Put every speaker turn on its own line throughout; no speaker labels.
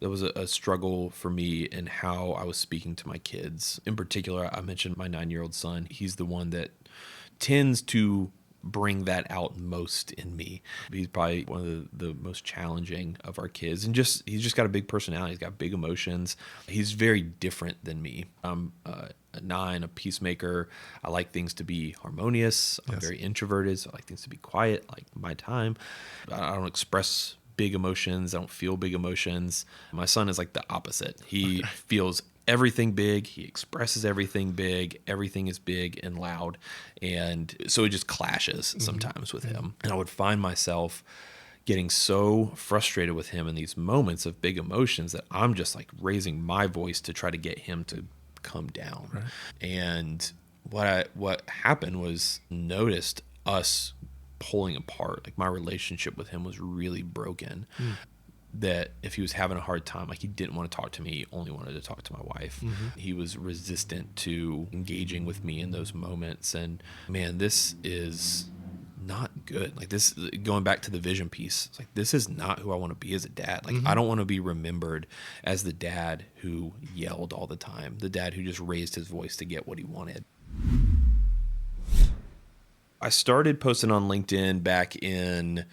That was a struggle for me in how I was speaking to my kids. In particular, I mentioned my 9-year-old son. He's the one that tends to bring that out most in me. He's probably one of the most challenging of our kids, and he's just got a big personality. He's got big emotions. He's very different than me. I'm a 9, a peacemaker. I like things to be harmonious. I'm very introverted, so I like things to be quiet, like my time. I don't express big emotions. I don't feel big emotions. My son is like the opposite. He feels everything big. He expresses everything big. Everything is big and loud. And so it just clashes sometimes with him. And I would find myself getting so frustrated with him in these moments of big emotions that I'm just like raising my voice to try to get him to come down. Right. And what happened was noticed us pulling apart. Like my relationship with him was really broken. That if he was having a hard time, like he didn't want to talk to me, he only wanted to talk to my wife. He was resistant to engaging with me in those moments. And man, this is not good. Like this, going back to the vision piece, it's like, this is not who I want to be as a dad. Like I don't want to be remembered as the dad who yelled all the time, the dad who just raised his voice to get what he wanted. I started posting on LinkedIn back in,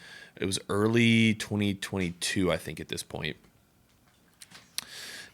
it was early 2022, I think, at this point.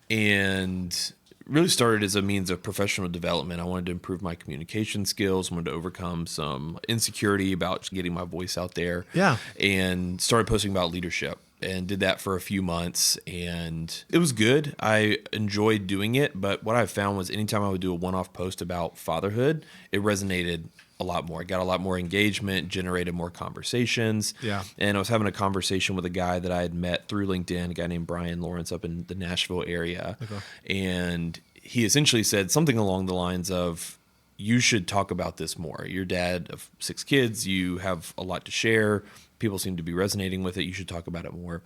And really started as a means of professional development. I wanted to improve my communication skills, wanted to overcome some insecurity about getting my voice out there. Yeah. And started posting about leadership and did that for a few months. And it was good. I enjoyed doing it. But what I found was anytime I would do a one-off post about fatherhood, it resonated a lot more. I got a lot more engagement, generated more conversations. Yeah. And I was having a conversation with a guy that I had met through LinkedIn, a guy named Brian Lawrence up in the Nashville area. Okay. And he essentially said something along the lines of, you should talk about this more. You're dad of 6 kids. You have a lot to share. People seem to be resonating with it. You should talk about it more.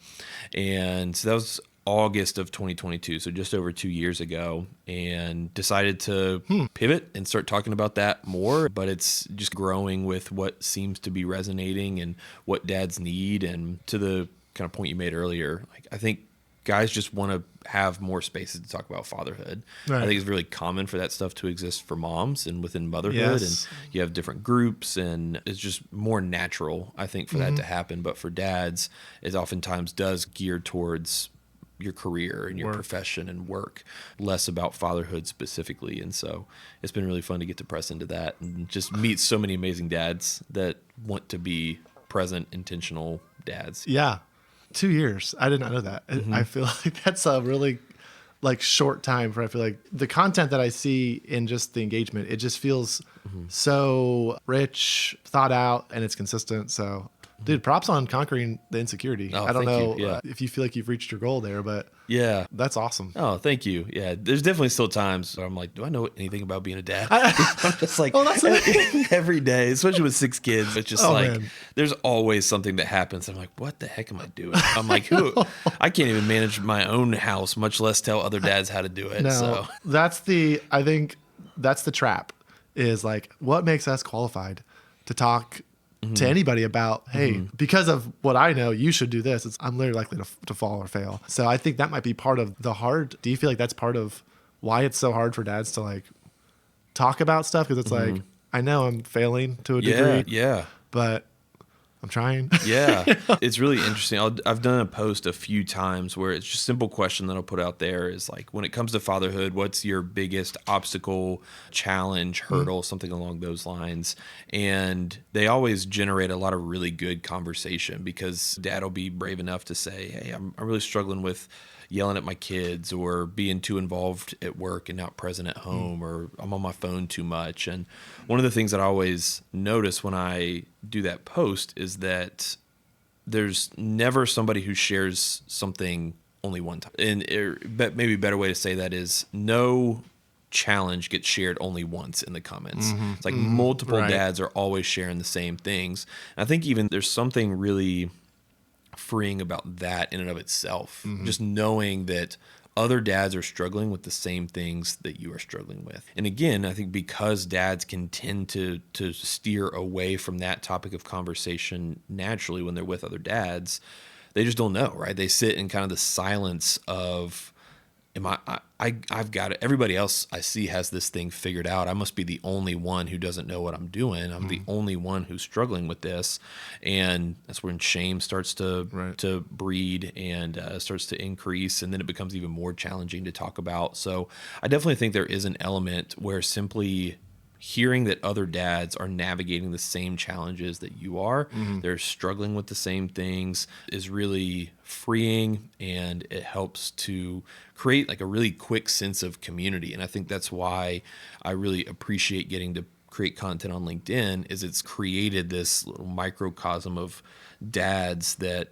And so that was August of 2022, so just over 2 years ago, and decided to pivot and start talking about that more. But it's just growing with what seems to be resonating and what dads need. And to the kind of point you made earlier, like I think guys just want to have more spaces to talk about fatherhood. Right. I think it's really common for that stuff to exist for moms and within motherhood. Yes. And you have different groups, and it's just more natural, I think, for that to happen. But for dads, it oftentimes does gear towards your career and your profession and work, less about fatherhood specifically. And so it's been really fun to get to press into that and just meet so many amazing dads that want to be present, intentional dads.
Yeah. 2 years. I did not know that. I feel like that's a really short time for, I feel like the content that I see in just the engagement, it just feels so rich, thought out, and it's consistent. So dude, props on conquering the insecurity. I don't know if you feel like you've reached your goal there, but yeah, that's awesome.
Oh, thank you. Yeah, there's definitely still times where I'm like, do I know anything about being a dad? I'm just like, every day, especially with 6 kids, it's just there's always something that happens. I'm like, what the heck am I doing? I'm like, I can't even manage my own house, much less tell other dads how to do it.
No,
so
I think that's the trap, is like, what makes us qualified to talk to anybody about, hey, because of what I know, you should do this. I'm literally likely to fall or fail. So I think that might be part of the hard. Do you feel like that's part of why it's so hard for dads to like talk about stuff? Because it's like, I know I'm failing to a degree. Yeah. But I'm trying.
Yeah. It's really interesting. I've done a post a few times where it's just a simple question that I'll put out there is like, when it comes to fatherhood, what's your biggest obstacle, challenge, hurdle, something along those lines? And they always generate a lot of really good conversation, because dad will be brave enough to say, hey, I'm really struggling with yelling at my kids, or being too involved at work and not present at home, or I'm on my phone too much. And one of the things that I always notice when I do that post is that there's never somebody who shares something only one time. And maybe a better way to say that is, no challenge gets shared only once in the comments. It's like multiple dads are always sharing the same things. And I think even there's something really freeing about that in and of itself. Just knowing that other dads are struggling with the same things that you are struggling with. And again, I think because dads can tend to steer away from that topic of conversation naturally when they're with other dads, they just don't know, right? They sit in kind of the silence of, I've got it. Everybody else I see has this thing figured out. I must be the only one who doesn't know what I'm doing. I'm the only one who's struggling with this. And that's when shame starts to breed and starts to increase. And then it becomes even more challenging to talk about. So I definitely think there is an element where simply hearing that other dads are navigating the same challenges that you are, they're struggling with the same things, is really freeing, and it helps to create like a really quick sense of community. And I think that's why I really appreciate getting to create content on LinkedIn, is it's created this little microcosm of dads that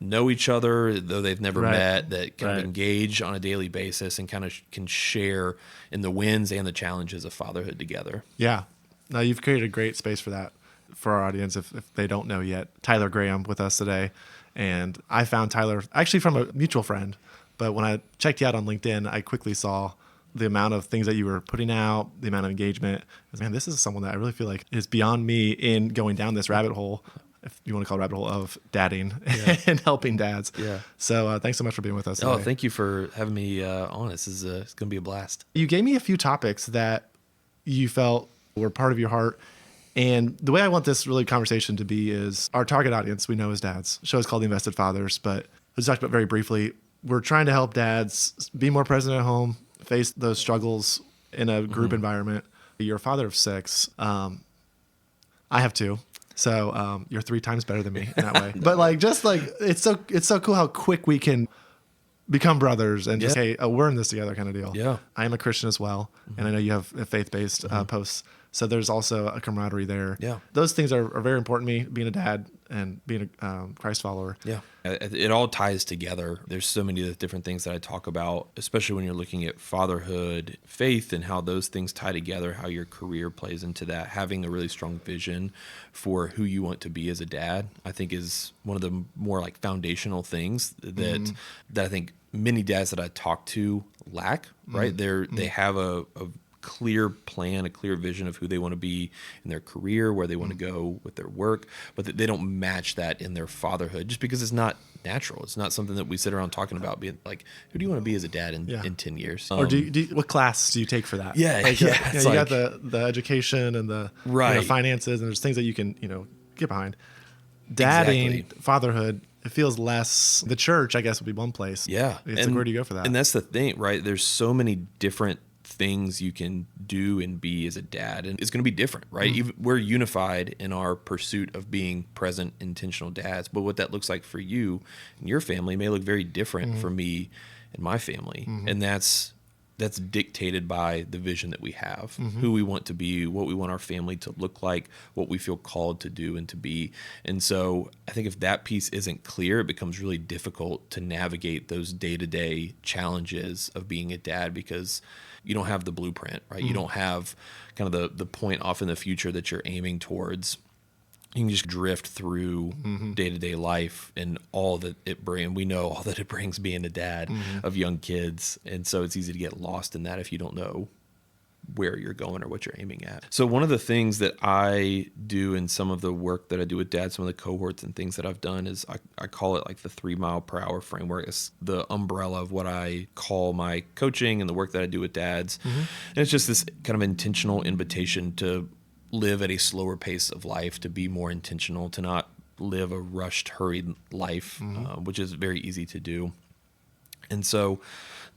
know each other, though they've never met, that kind of engage on a daily basis and kind of can share in the wins and the challenges of fatherhood together.
Yeah. Now you've created a great space for that for our audience. If they don't know yet, Tyler Graham with us today. And I found Tyler actually from a mutual friend, but when I checked you out on LinkedIn, I quickly saw the amount of things that you were putting out, the amount of engagement. Man, this is someone that I really feel like is beyond me in going down this rabbit hole, if you want to call it a rabbit hole, of dadding and helping dads.
Yeah.
So thanks so much for being with us today.
Oh, thank you for having me on. This is it's going to be a blast.
You gave me a few topics that you felt were part of your heart. And the way I want this really conversation to be is our target audience we know is dads. The show is called The Invested Fathers, but as we talked about very briefly, we're trying to help dads be more present at home, face those struggles in a group environment. You're a father of 6. I have 2. So you're 3 times better than me in that way. But like, just like, it's so cool how quick we can become brothers and just, hey, we're in this together kind of deal.
Yeah.
I am a Christian as well. And I know you have faith-based posts. So there's also a camaraderie there.
Yeah.
Those things are very important to me, being a dad and being a Christ follower.
Yeah. It all ties together. There's so many different things that I talk about, especially when you're looking at fatherhood, faith, and how those things tie together, how your career plays into that. Having a really strong vision for who you want to be as a dad, I think is one of the more like foundational things that I think many dads that I talk to lack, right? They have a clear plan, a clear vision of who they want to be in their career, where they want to go with their work, but they don't match that in their fatherhood just because it's not natural. It's not something that we sit around talking about, being like, who do you want to be as a dad in 10 years?
Or what class do you take for that?
Yeah.
Like, you got the education and the finances, and there's things that you can, get behind. Dadding, fatherhood, it feels less, the church, I guess, would be one place.
Yeah.
It's like, where do you go for that?
And that's the thing, right? There's so many different things you can do and be as a dad, and it's going to be different, right? We're unified in our pursuit of being present, intentional dads, but what that looks like for you and your family may look very different for me and my family. And that's dictated by the vision that we have, who we want to be, what we want our family to look like, what we feel called to do and to be. And so I think if that piece isn't clear, it becomes really difficult to navigate those day-to-day challenges of being a dad, because you don't have the blueprint, right? You don't have kind of the point off in the future that you're aiming towards. You can just drift through day-to-day life and all that it brings. We know all that it brings being a dad of young kids. And so it's easy to get lost in that if you don't know where you're going or what you're aiming at. So one of the things that I do in some of the work that I do with dads, some of the cohorts and things that I've done, is I call it like the 3 mile per hour framework. It's the umbrella of what I call my coaching and the work that I do with dads. And it's just this kind of intentional invitation to live at a slower pace of life, to be more intentional, to not live a rushed, hurried life, which is very easy to do. And so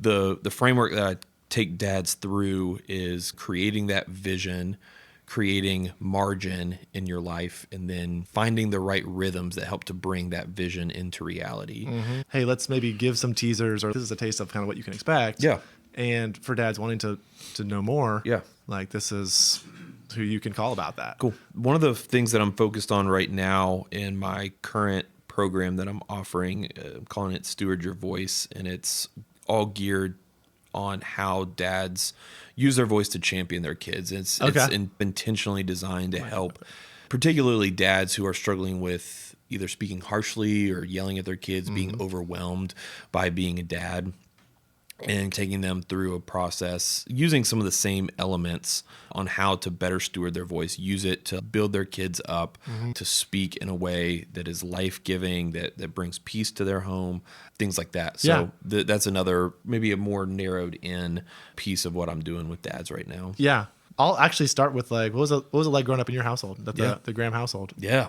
the framework that I take dads through is creating that vision, creating margin in your life, and then finding the right rhythms that help to bring that vision into reality.
Hey, let's maybe give some teasers, or this is a taste of kind of what you can expect.
Yeah.
And for dads wanting to know more,
Yeah.
like, this is who you can call about that.
Cool. One of the things that I'm focused on right now in my current program that I'm offering, I'm calling it Steward Your Voice, and it's all geared on how dads use their voice to champion their kids. It's intentionally designed to help, particularly dads who are struggling with either speaking harshly or yelling at their kids, being overwhelmed by being a dad. and taking them through a process using some of the same elements on how to better steward their voice, use it to build their kids up, to speak in a way that is life-giving, that brings peace to their home, things like that. So that's another, maybe a more narrowed in piece of what I'm doing with dads right now.
Yeah. I'll actually start with like, what was it like growing up in your household, the Graham household?
Yeah,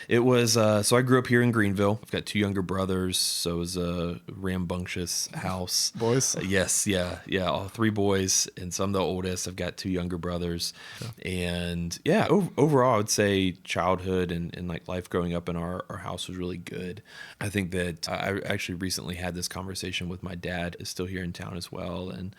it was. So I grew up here in Greenville. I've got 2 younger brothers, so it was a rambunctious house.
Boys?
Yes, yeah, all 3 boys, and so I'm the oldest. I've got 2 younger brothers, and overall, I would say childhood and like life growing up in our house was really good. I think that I actually recently had this conversation with my dad, is still here in town as well, and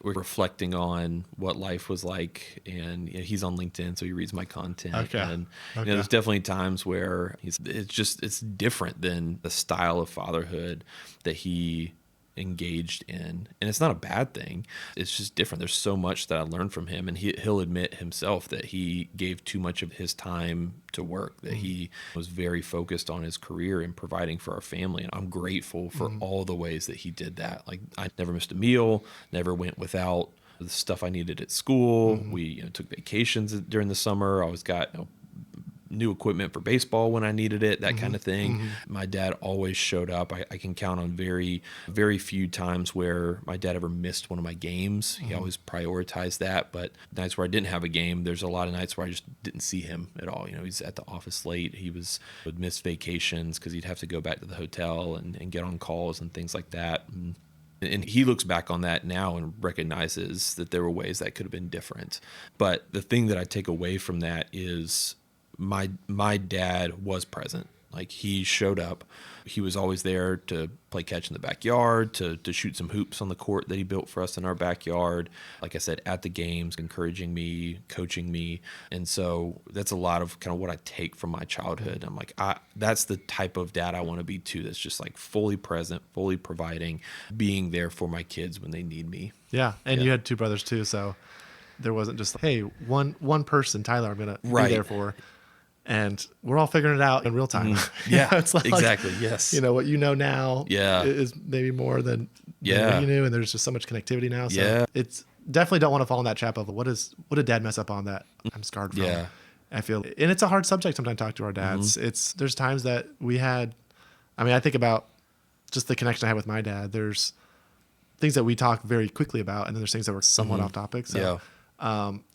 we're reflecting on what life was like, and he's on LinkedIn, so he reads my content.
Okay.
And there's definitely times where it's different than the style of fatherhood that he engaged in, and it's not a bad thing. It's just different. There's so much that I learned from him, and he'll admit himself that he gave too much of his time to work, that he was very focused on his career and providing for our family. And I'm grateful for all the ways that he did that. Like, I never missed a meal, never went without the stuff I needed at school. We took vacations during the summer. I always got new equipment for baseball when I needed it, that kind of thing. My dad always showed up. I can count on very, very few times where my dad ever missed one of my games. He always prioritized that. But nights where I didn't have a game, there's a lot of nights where I just didn't see him at all. He's at the office late. Would miss vacations because he'd have to go back to the hotel and get on calls and things like that. And he looks back on that now and recognizes that there were ways that could have been different. But the thing that I take away from that is my dad was present. Like, he showed up. He was always there to play catch in the backyard, to shoot some hoops on the court that he built for us in our backyard. Like I said, at the games, encouraging me, coaching me. And so that's a lot of kind of what I take from my childhood. I'm like, that's the type of dad I want to be too. That's just like fully present, fully providing, being there for my kids when they need me.
Yeah. And you had 2 brothers too. So there wasn't just, hey, one person, Tyler, I'm going to be there for. And we're all figuring it out in real time.
Yeah,
it's like,
exactly. Yes.
What you know now is maybe more than what you knew. And there's just so much connectivity now. So it's definitely don't want to fall in that trap of what did dad mess up on that I'm scarred from.
Yeah.
I feel, and it's a hard subject sometimes to talk to our dads. There's times that we had, I think about just the connection I had with my dad. There's things that we talk very quickly about, and then there's things that were somewhat off topic. So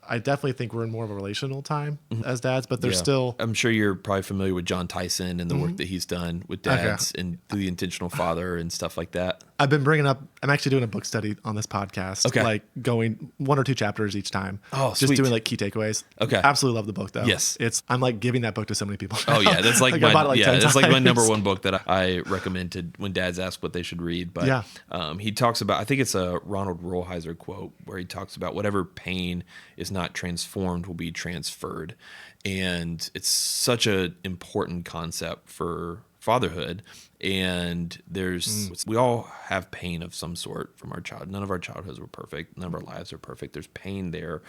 I definitely think we're in more of a relational time as dads, but there's still...
I'm sure you're probably familiar with John Tyson and the work that he's done with dads and through the Intentional Father and stuff like that.
I've been bringing up... I'm actually doing a book study on this podcast.
Okay.
Like going 1 or 2 chapters each time.
Oh,
just
sweet.
doing like key takeaways.
Okay.
Absolutely love the book though.
Yes.
I'm like giving that book to so many people.
Oh yeah, that's like
that's
like my number 1 book that I recommend when dads ask what they should read. But he talks about, I think it's a Ronald Rolheiser quote where he talks about whatever pain is not transformed will be transferred. And it's such an important concept for fatherhood. And we all have pain of some sort from our childhood. None of our childhoods were perfect. None of our lives are perfect. There's pain there.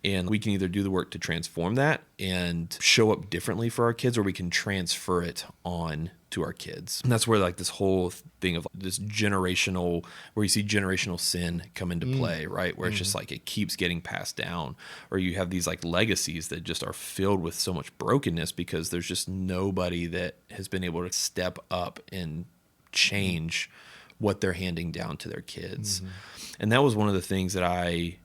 And we can either do the work to transform that and show up differently for our kids, or we can transfer it on to our kids. And that's where like this whole thing of this generational, where you see generational sin come into play, right? Where it's just like it keeps getting passed down, or you have these like legacies that just are filled with so much brokenness because there's just nobody that has been able to step up and change what they're handing down to their kids. And that was one of the things that I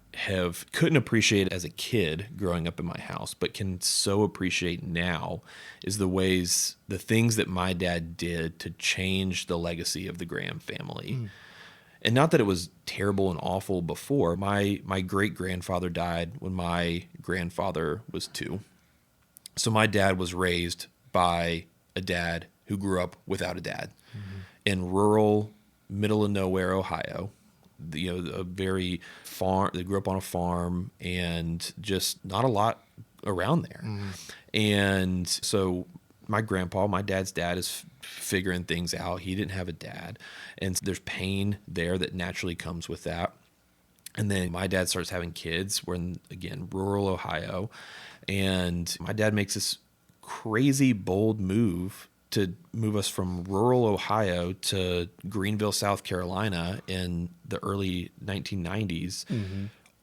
couldn't appreciate as a kid growing up in my house, but can so appreciate now, is the things that my dad did to change the legacy of the Graham family. And not that it was terrible and awful before. My great grandfather died when my grandfather was 2. So my dad was raised by a dad who grew up without a dad in rural, middle of nowhere Ohio. A very farm. They grew up on a farm, and just not a lot around there. And so my dad's dad, is figuring things out. He didn't have a dad, and there's pain there that naturally comes with that. And then my dad starts having kids. We're in, again, rural Ohio, and my dad makes this crazy bold move to move us from rural Ohio to Greenville, South Carolina in the early 1990s,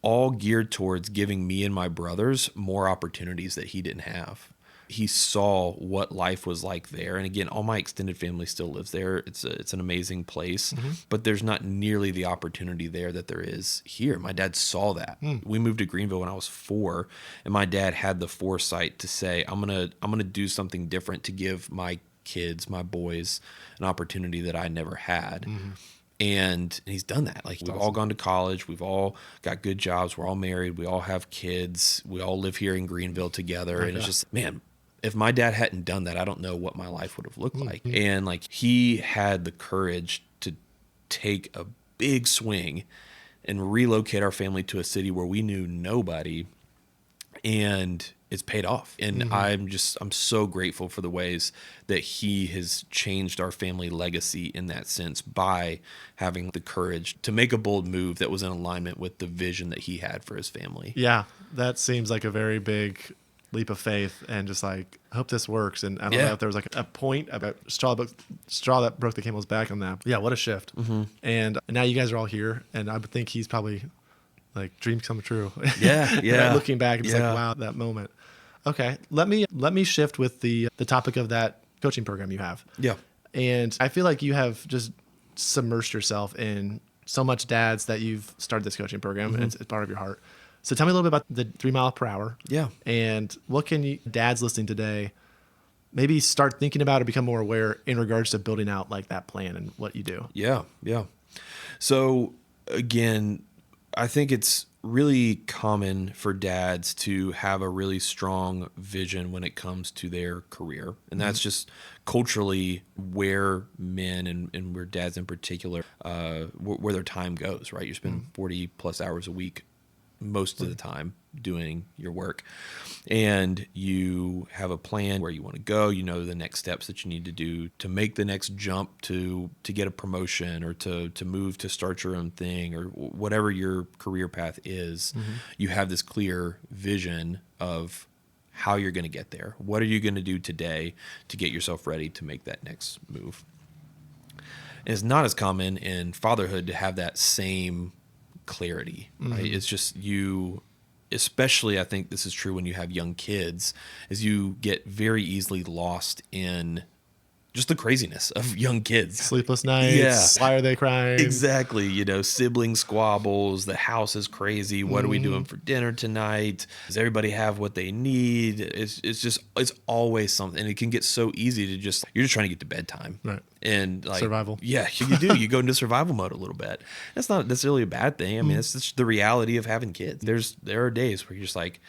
all geared towards giving me and my brothers more opportunities that he didn't have. He saw what life was like there. And again, all my extended family still lives there. It's an amazing place, but there's not nearly the opportunity there that there is here. My dad saw that. We moved to Greenville when I was 4, and my dad had the foresight to say, I'm going to do something different to give my kids, my boys, an opportunity that I never had. And he's done that. Like, we've all gone to college. We've all got good jobs. We're all married. We all have kids. We all live here in Greenville together. And it's just, man, if my dad hadn't done that, I don't know what my life would have looked like. And like, he had the courage to take a big swing and relocate our family to a city where we knew nobody. And it's paid off. And I'm so grateful for the ways that he has changed our family legacy in that sense by having the courage to make a bold move that was in alignment with the vision that he had for his family.
Yeah, that seems like a very big leap of faith, and just like, I hope this works. And I don't know if there was like a point about straw that broke the camel's back on that. Yeah, what a shift. And now you guys are all here, and I would think he's probably like, dreams come true.
Yeah.
Looking back, it's like, wow, that moment. Okay, let me shift with the topic of that coaching program you have.
Yeah.
And I feel like you have just submersed yourself in so much dads that you've started this coaching program, and it's part of your heart. So tell me a little bit about the 3 mile per hour.
Yeah.
And what can dads listening today maybe start thinking about or become more aware in regards to building out like that plan and what you do?
Yeah. So again, I think it's really common for dads to have a really strong vision when it comes to their career. And that's just culturally where men and where dads in particular, where their time goes, right? You spend 40 plus hours a week most of the time doing your work, and you have a plan where you want to go. You know the next steps that you need to do to make the next jump to get a promotion, or to move to start your own thing, or whatever your career path is. You have this clear vision of how you're going to get there. What are you going to do today to get yourself ready to make that next move? And it's not as common in fatherhood to have that same clarity, right? It's just you, especially I think this is true when you have young kids, is you get very easily lost in just the craziness of young kids.
Sleepless nights. Why are they crying?
Exactly. Sibling squabbles. The house is crazy. What are we doing for dinner tonight? Does everybody have what they need? It's always something. And it can get so easy to you're just trying to get to bedtime.
Right.
And like
survival.
Yeah, you do. You go into survival mode a little bit. That's not necessarily a bad thing. I mean, it's just the reality of having kids. There are days where you're just like,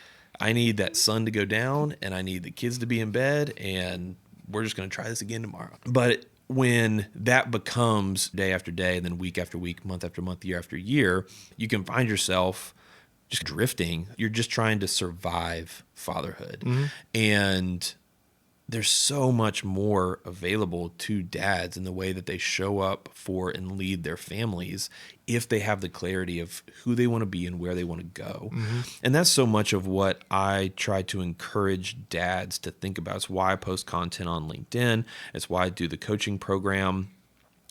I need that sun to go down, and I need the kids to be in bed, and we're just going to try this again tomorrow. But when that becomes day after day, and then week after week, month after month, year after year, you can find yourself just drifting. You're just trying to survive fatherhood. And there's so much more available to dads in the way that they show up for and lead their families if they have the clarity of who they want to be and where they want to go. And that's so much of what I try to encourage dads to think about. It's why I post content on LinkedIn. It's why I do the coaching program.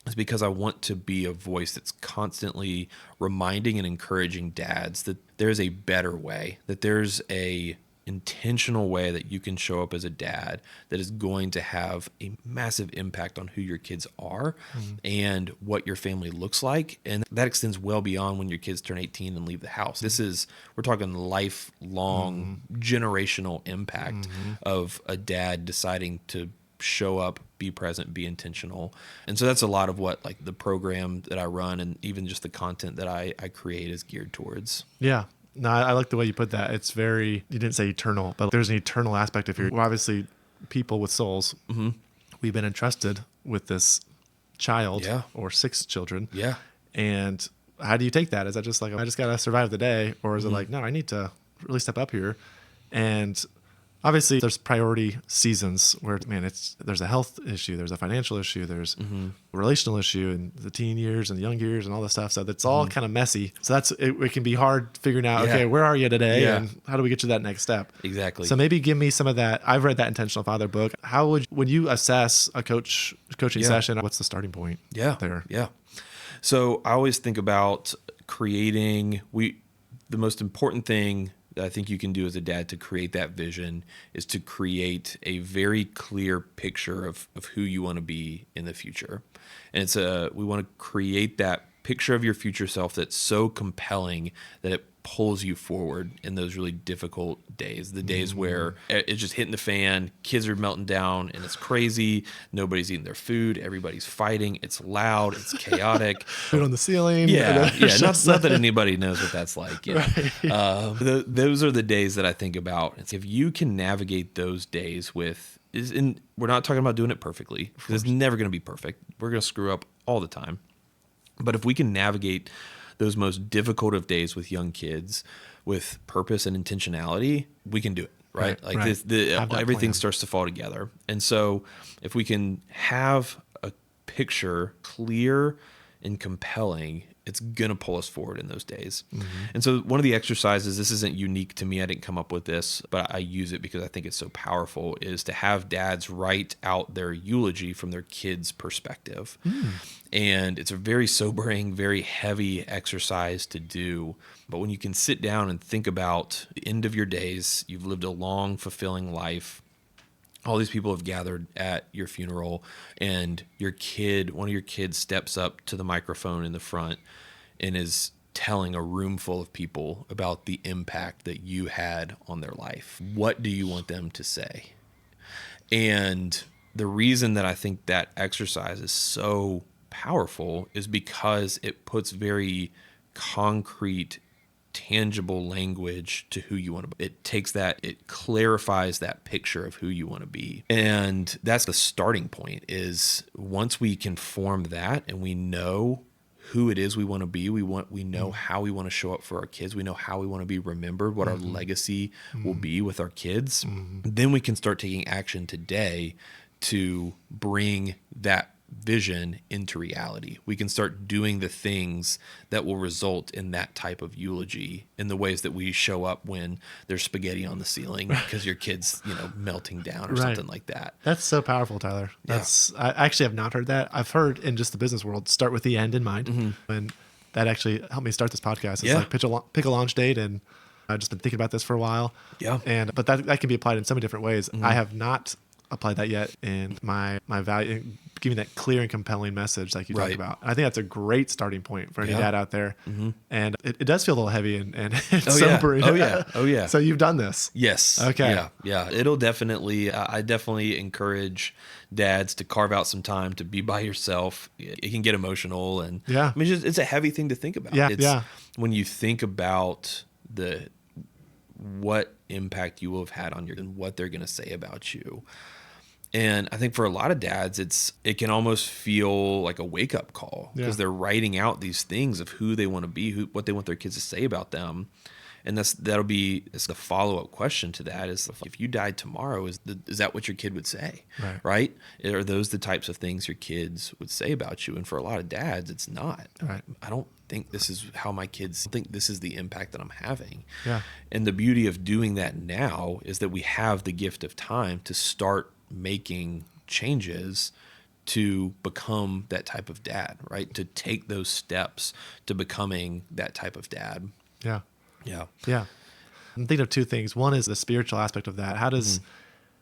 It's because I want to be a voice that's constantly reminding and encouraging dads that there's a better way, that there's a intentional way that you can show up as a dad that is going to have a massive impact on who your kids are and what your family looks like. And that extends well beyond when your kids turn 18 and leave the house. We're talking lifelong generational impact of a dad deciding to show up, be present, be intentional. And so that's a lot of what like the program that I run and even just the content that I create is geared towards.
Yeah. No, I like the way you put that. It's very, you didn't say eternal, but there's an eternal aspect of we're obviously people with souls. We've been entrusted with this child or 6 children.
Yeah.
And how do you take that? Is that just like, I just got to survive the day? Or is it like, no, I need to really step up here? And obviously there's priority seasons where, man, there's a health issue, there's a financial issue, there's a relational issue in the teen years and the young years and all this stuff. So that's all kind of messy. So it can be hard figuring out, okay, where are you today and how do we get to that next step?
Exactly.
So maybe give me some of that. I've read that Intentional Father book. When you assess a coaching session, what's the starting point there?
Yeah. So I always think about creating, the most important thing that I think you can do as a dad to create that vision is to create a very clear picture of who you want to be in the future. And we want to create that picture of your future self that's so compelling that it pulls you forward in those really difficult days, the days where it's just hitting the fan, kids are melting down and it's crazy, nobody's eating their food, everybody's fighting, it's loud, it's chaotic.
Food on the ceiling.
Not that anybody knows what that's like. Those are the days that I think about. If you can navigate those days we're not talking about doing it perfectly, because it's never going to be perfect. We're going to screw up all the time. But if we can navigate those most difficult of days with young kids with purpose and intentionality, we can do it, right? Everything starts to fall together. And so if we can have a picture clear and compelling, it's going to pull us forward in those days. And so one of the exercises, this isn't unique to me, I didn't come up with this, but I use it because I think it's so powerful, is to have dads write out their eulogy from their kids' perspective. And it's a very sobering, very heavy exercise to do. But when you can sit down and think about the end of your days, you've lived a long, fulfilling life. All these people have gathered at your funeral, and one of your kids steps up to the microphone in the front and is telling a room full of people about the impact that you had on their life. What do you want them to say? And the reason that I think that exercise is so powerful is because it puts very concrete, tangible language to who you want to be. It clarifies that picture of who you want to be. And that's the starting point, is once we can form that and we know who it is we want to be, we know how we want to show up for our kids, we know how we want to be remembered, what our legacy will be with our kids, then we can start taking action today to bring that vision into reality. We can start doing the things that will result in that type of eulogy, in the ways that we show up when there's spaghetti on the ceiling because your kid's melting down or something like that.
That's so powerful, Tyler. I actually have not heard that. I've heard in just the business world, start with the end in mind. And that actually helped me start this podcast. It's like pick a launch date, and I've just been thinking about this for a while. But that can be applied in so many different ways. I have not applied that yet in my value, giving that clear and compelling message like you talked about. And I think that's a great starting point for any dad out there. And it does feel a little heavy and it's sobering.
Oh yeah.
So you've done this.
Yes.
Okay.
Yeah. It'll definitely, I definitely encourage dads to carve out some time to be by yourself. It can get emotional, and I mean, it's a heavy thing to think about. When you think about what impact you will have had on and what they're going to say about you. And I think for a lot of dads, it can almost feel like a wake up call, because they're writing out these things of who they want to be, what they want their kids to say about them. And that'll be the follow up question to that is, if you died tomorrow, is that what your kid would say? Right? Are those the types of things your kids would say about you? And for a lot of dads, it's not. I don't think this is how my kids think. This is the impact that I'm having. And the beauty of doing that now is that we have the gift of time to start making changes to become that type of dad, right? To take those steps to becoming that type of dad.
Yeah. I'm thinking of two things. One is the spiritual aspect of that. How does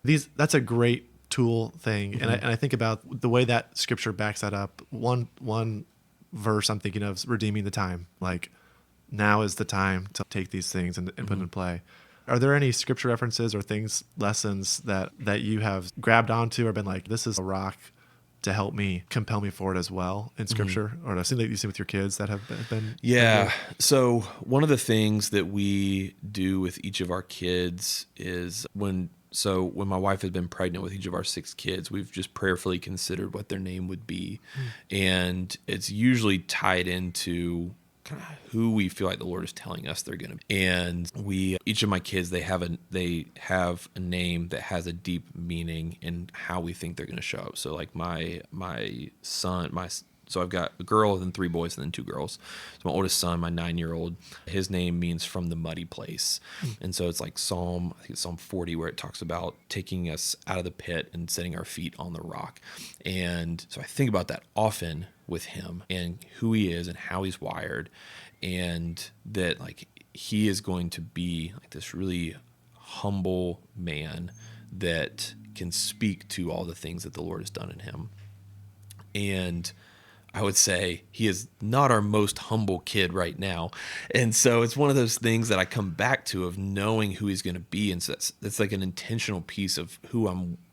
that's a great tool thing. And I think about the way that scripture backs that up. One verse I'm thinking of is redeeming the time. Like, now is the time to take these things and put in play. Are there any scripture references or lessons that you have grabbed onto or been like, this is a rock to help me, compel me forward as well in scripture? Or I've seen that you've seen with your kids that have been.
Yeah. So one of the things that we do with each of our kids is when my wife has been pregnant with each of our 6 kids, we've just prayerfully considered what their name would be. And it's usually tied into kind of who we feel like the Lord is telling us they're going to be. And each of my kids, they have a name that has a deep meaning in how we think they're going to show up. So like my son, so I've got a girl and then 3 boys and then 2 girls. So my oldest son, my 9-year-old, his name means from the muddy place. And so it's like I think it's Psalm 40, where it talks about taking us out of the pit and setting our feet on the rock. And so I think about that often with him and who he is and how he's wired, and that like he is going to be like this really humble man that can speak to all the things that the Lord has done in him. And I would say he is not our most humble kid right now. And so it's one of those things that I come back to, of knowing who he's going to be. And so that's like an intentional piece of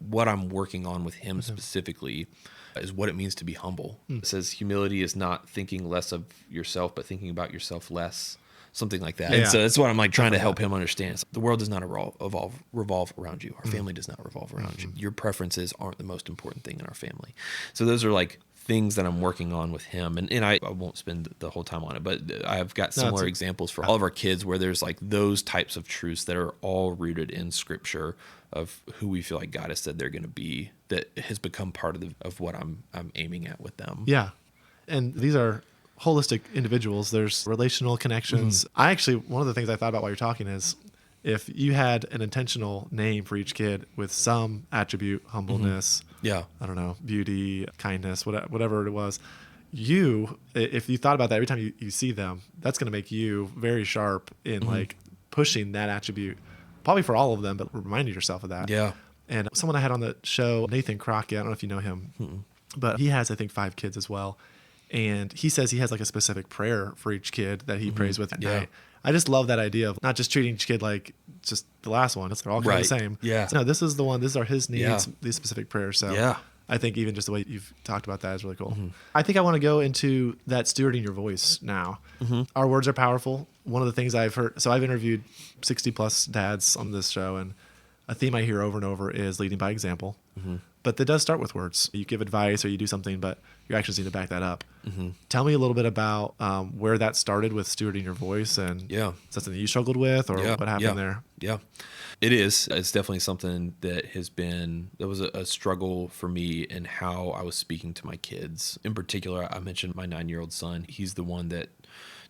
what I'm working on with him specifically, is what it means to be humble. It says humility is not thinking less of yourself, but thinking about yourself less. Something like that. And so that's what I'm like trying to help him understand. The world does not revolve around you. Our family does not revolve around you. Your preferences aren't the most important thing in our family. So those are like things that I'm working on with him. And I won't spend the whole time on it, but I've got similar examples for all of our kids where there's like those types of truths that are all rooted in Scripture of who we feel like God has said they're going to be, that has become part of what I'm aiming at with them.
Yeah. And these are holistic individuals. There's relational connections. One of the things I thought about while you're talking is, if you had an intentional name for each kid with some attribute, humbleness, I don't know, beauty, kindness, whatever it was, if you thought about that every time you see them, that's going to make you very sharp in like pushing that attribute, probably for all of them, but reminding yourself of that.
Yeah.
And someone I had on the show, Nathan Crockett, I don't know if you know him, but he has, I think, 5 kids as well. And he says he has like a specific prayer for each kid that he prays with at night. I just love that idea of not just treating each kid like just the last one. They're all kind of the same.
Yeah.
So, no, this is the one. These are his needs, these specific prayers. So I think even just the way you've talked about that is really cool. I think I want to go into that stewarding your voice now. Our words are powerful. One of the things I've heard, so I've interviewed 60 plus dads on this show, and a theme I hear over and over is leading by example. But that does start with words. You give advice or you do something, but your actions need to back that up. Tell me a little bit about where that started with stewarding your voice, and is that something you struggled with, or what happened there?
Yeah, it is. It's definitely something that was a struggle for me in how I was speaking to my kids. In particular, I mentioned my 9-year-old son. He's the one that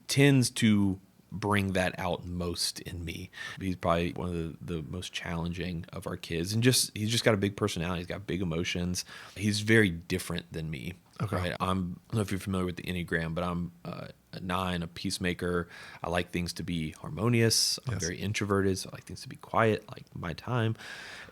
tends to bring that out most in me. He's probably one of the most challenging of our kids, and he's just got a big personality. He's got big emotions. He's very different than me. Okay. Right? I don't know if you're familiar with the Enneagram, but I'm a 9, a peacemaker. I like things to be harmonious. I'm very introverted, so I like things to be quiet, like my time.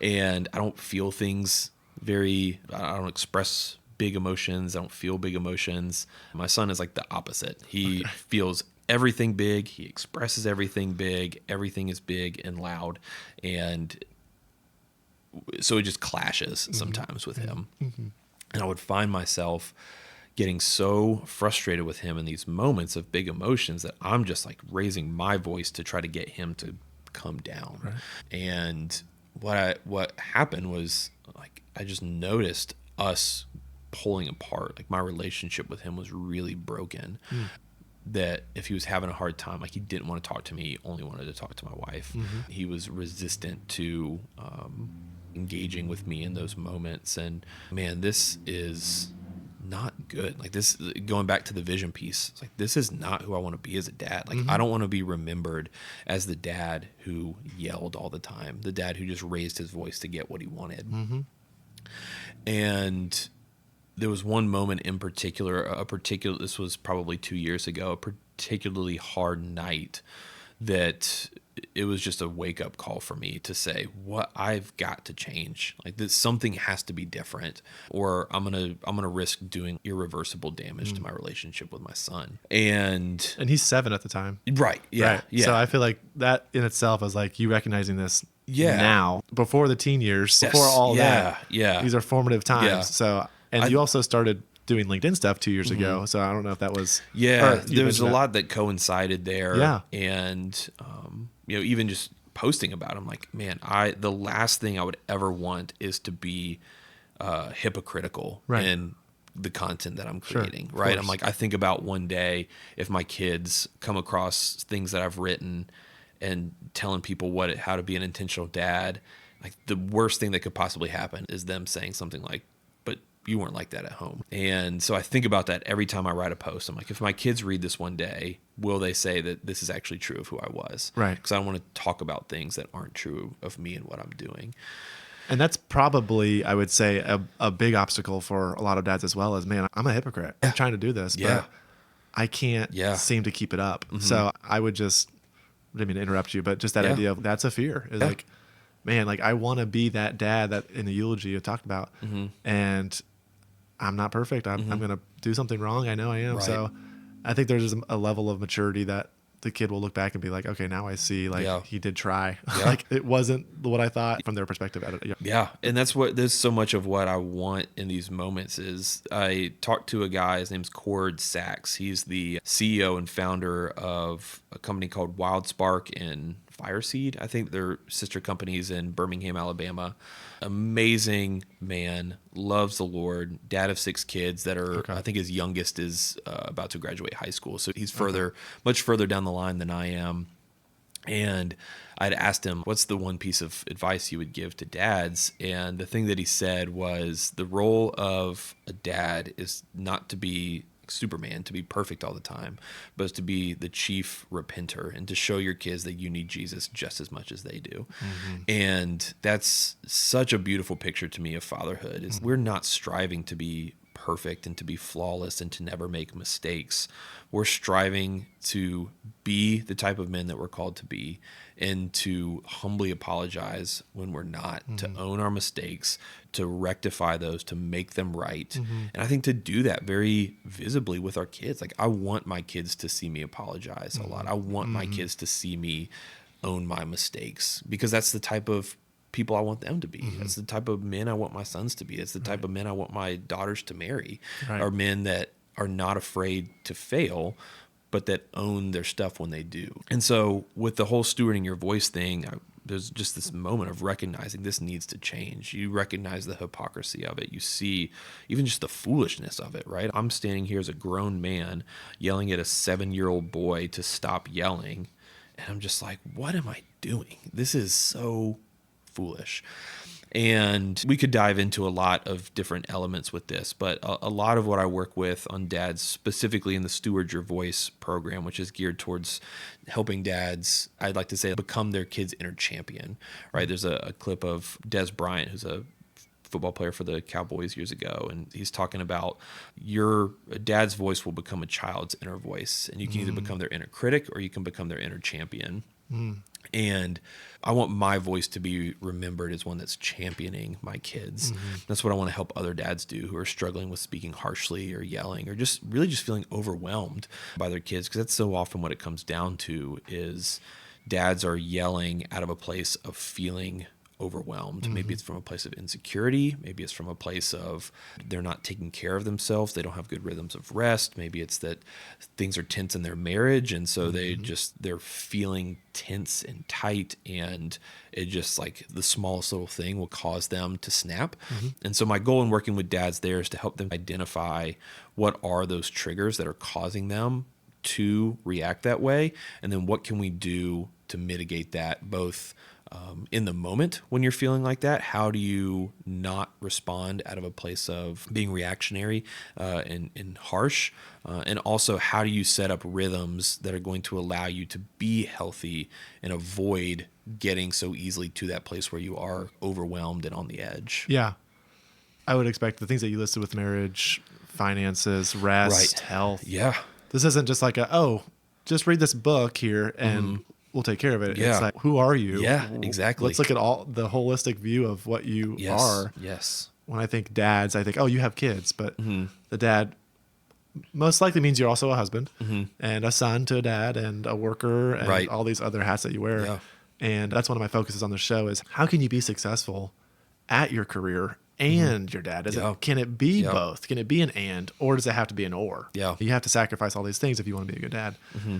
And I don't feel things I don't express big emotions. I don't feel big emotions. My son is like the opposite. He feels everything big. He expresses everything big. Everything is big and loud. And so it just clashes sometimes with him. And I would find myself getting so frustrated with him in these moments of big emotions that I'm just like raising my voice to try to get him to come down. Right. And what happened was, like, I just noticed us pulling apart. Like, my relationship with him was really broken. That if he was having a hard time, like, he didn't want to talk to me, he only wanted to talk to my wife. He was resistant to engaging with me in those moments. And man, this is not good. Like, this, going back to the vision piece, it's like, this is not who I want to be as a dad. Like, I don't want to be remembered as the dad who yelled all the time, the dad who just raised his voice to get what he wanted. And there was one moment in particular, this was probably 2 years ago, a particularly hard night that it was just a wake up call for me to say, what, I've got to change. Like, this, something has to be different, or I'm going to risk doing irreversible damage to my relationship with my son. And
he's 7 at the time.
Right. Yeah. Right. Yeah.
So I feel like that in itself is like you recognizing this now, before the teen years, before all that. Yeah. These are formative times. Yeah. So, and you also started doing LinkedIn stuff 2 years ago. So I don't know if that was,
there was a lot that coincided there. Yeah. And, even just posting about him, like, man, the last thing I would ever want is to be hypocritical and the content that I'm
Sure,
creating,
of
right?
course.
I'm like, I think about one day if my kids come across things that I've written and telling people how to be an intentional dad, like the worst thing that could possibly happen is them saying something like, but you weren't like that at home. And so I think about that every time I write a post. I'm like, if my kids read this one day, will they say that this is actually true of who I was?
Right.
Because I don't want to talk about things that aren't true of me and what I'm doing.
And that's probably, I would say, a big obstacle for a lot of dads as well. As, man, I'm a hypocrite. I'm trying to do this, but I can't seem to keep it up. So I would just, I didn't mean to interrupt you, but just that idea of that's a fear. Is like, man, like I want to be that dad that in the eulogy you talked about, and I'm not perfect. I'm going to do something wrong. I know I am.
Right.
So I think there's a level of maturity that the kid will look back and be like, okay, now I see, like he did try. Like it wasn't what I thought from their perspective.
Yeah. And there's so much of what I want in these moments is I talked to a guy, his name's Cord Sachs. He's the CEO and founder of a company called WildSpark and Fireseed. I think they're sister companies in Birmingham, Alabama. Amazing man, loves the Lord, dad of 6 kids that are, I think his youngest is about to graduate high school. So he's much further down the line than I am. And I'd asked him, what's the one piece of advice you would give to dads? And the thing that he said was the role of a dad is not to be Superman, to be perfect all the time, but it's to be the chief repenter and to show your kids that you need Jesus just as much as they do. And that's such a beautiful picture to me of fatherhood is we're not striving to be perfect and to be flawless and to never make mistakes. We're striving to be the type of men that we're called to be and to humbly apologize when we're not, to own our mistakes, to rectify those, to make them right. And I think to do that very visibly with our kids. Like I want my kids to see me apologize a lot. I want my kids to see me own my mistakes because that's the type of people I want them to be. That's the type of men I want my sons to be. It's the type of men I want my daughters to marry. Are men that are not afraid to fail, but that own their stuff when they do. And so with the whole stewarding your voice thing, there's just this moment of recognizing this needs to change. You recognize the hypocrisy of it. You see even just the foolishness of it, right? I'm standing here as a grown man yelling at a 7-year-old boy to stop yelling. And I'm just like, what am I doing? This is so foolish. And we could dive into a lot of different elements with this, but a lot of what I work with on dads, specifically in the Steward Your Voice program, which is geared towards helping dads, I'd like to say, become their kid's inner champion, right? There's a clip of Des Bryant, who's a football player for the Cowboys years ago, and he's talking about your dad's voice will become a child's inner voice, and you can either become their inner critic or you can become their inner champion. And I want my voice to be remembered as one that's championing my kids. That's what I want to help other dads do who are struggling with speaking harshly or yelling or just really just feeling overwhelmed by their kids, because that's so often what it comes down to is dads are yelling out of a place of feeling overwhelmed. Maybe it's from a place of insecurity. Maybe it's from a place of they're not taking care of themselves. They don't have good rhythms of rest. Maybe it's that things are tense in their marriage. And so they're feeling tense and tight. And it just like the smallest little thing will cause them to snap. And so my goal in working with dads there is to help them identify what are those triggers that are causing them to react that way. And then what can we do to mitigate that both in the moment when you're feeling like that? How do you not respond out of a place of being reactionary and harsh? And also, how do you set up rhythms that are going to allow you to be healthy and avoid getting so easily to that place where you are overwhelmed and on the edge?
Yeah. I would expect the things that you listed with marriage, finances, rest, health.
Yeah.
This isn't just like just read this book here and we'll take care of it.
Yeah.
It's like, who are you?
Yeah, exactly.
Let's look at all the holistic view of what you are.
Yes.
When I think dads, I think, oh, you have kids, but the dad most likely means you're also a husband and a son to a dad and a worker and all these other hats that you wear.
Yeah.
And that's one of my focuses on the show is how can you be successful at your career and your dad? Can it be both? Can it be an and, or does it have to be an or?
Yeah.
You have to sacrifice all these things if you want to be a good dad.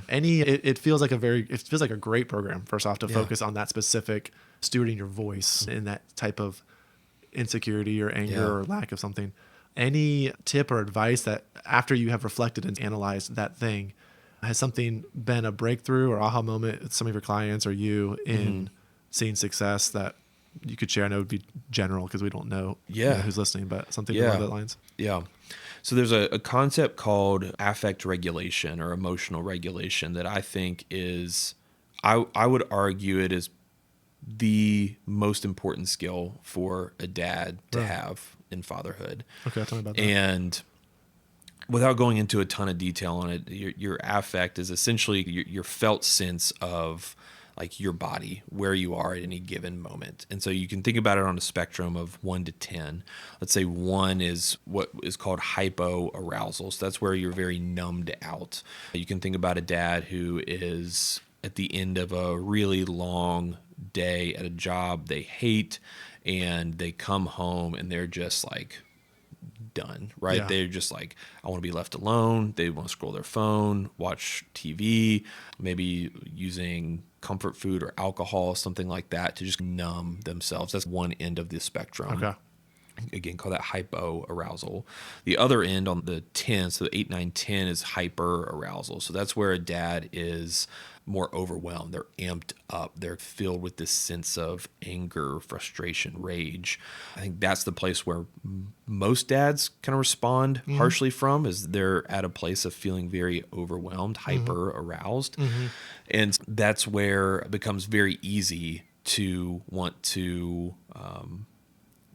It feels like a great program, first off, to focus on that specific stewarding your voice in that type of insecurity or anger or lack of something. any tip or advice that after you have reflected and analyzed that thing, has something been a breakthrough or aha moment with some of your clients or you in seeing success that you could share? I know it would be general because we don't know, who's listening, but something along those lines.
Yeah. So there's a concept called affect regulation or emotional regulation that I think is, I would argue it is the most important skill for a dad to have in fatherhood.
Okay, tell me about that.
And without going into a ton of detail on it, your affect is essentially your felt sense of like your body, where you are at any given moment. And so you can think about it on a spectrum of 1 to 10. Let's say 1 is what is called hypoarousal. So that's where you're very numbed out. You can think about a dad who is at the end of a really long day at a job they hate, and they come home and they're just like done, right? Yeah. They're just like, I want to be left alone. They want to scroll their phone, watch TV, maybe using comfort food or alcohol, something like that, to just numb themselves. That's one end of the spectrum.
Okay.
Again, call that hypoarousal. The other end on the 10, so 8, 9, 10 is hyperarousal. So that's where a dad is more overwhelmed. They're amped up. They're filled with this sense of anger, frustration, rage. I think that's the place where most dads kind of respond harshly from, is they're at a place of feeling very overwhelmed, hyper aroused. And that's where it becomes very easy to want to